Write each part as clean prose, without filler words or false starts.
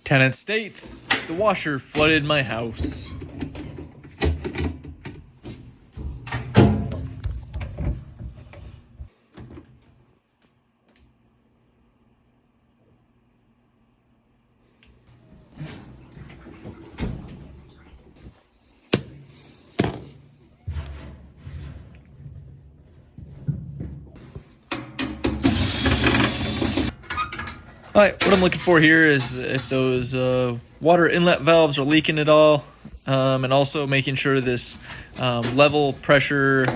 Tenant states, the washer flooded my house. Alright, what I'm looking for here is if those water inlet valves are leaking at all, and also making sure this level pressure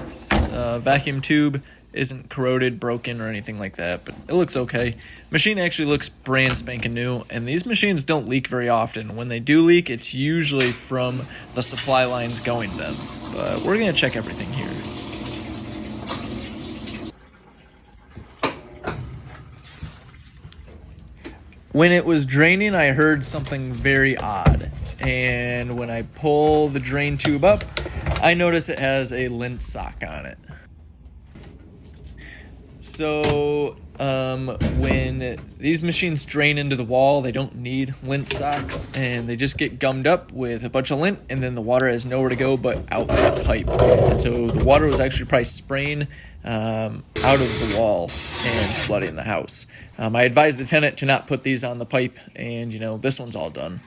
vacuum tube isn't corroded, broken, or anything like that, but it looks okay. Machine actually looks brand spanking new, and these machines don't leak very often. When they do leak, it's usually from the supply lines going to them. But we're going to check everything here. When it was draining, I heard something very odd, and when I pull the drain tube up, I notice it has a lint sock on it. So, when these machines drain into the wall, they don't need lint socks, and they just get gummed up with a bunch of lint, and then the water has nowhere to go but out that pipe. And so the water was actually probably spraying out of the wall and flooding the house. I advised the tenant to not put these on the pipe, and this one's all done.